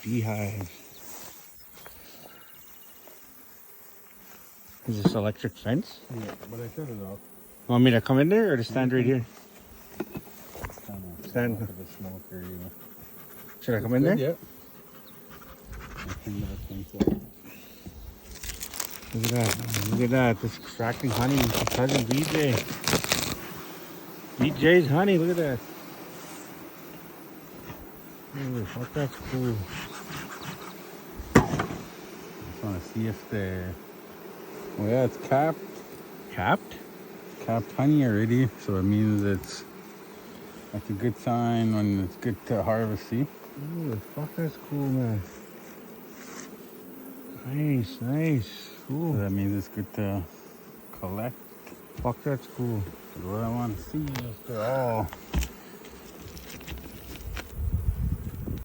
Beehives. Is this electric fence? Yeah, but I shut it off. Want me to come in there or to stand right here? Stand off of the smoke area. Should I come in there? Yeah. I turned that fence off. Look at that. Look at that. This extracting honey from cousin BJ. BJ's honey. Look at that. Ooh, fuck, that's cool. Just want to see if the... Oh yeah, it's capped. Capped? Capped honey already. So it means it's... That's a good sign when it's good to harvest, see? Ooh, fuck, that's cool, man. Nice, nice. Cool. So that means it's good to collect. Fuck, that's cool. What I want to see is if they're all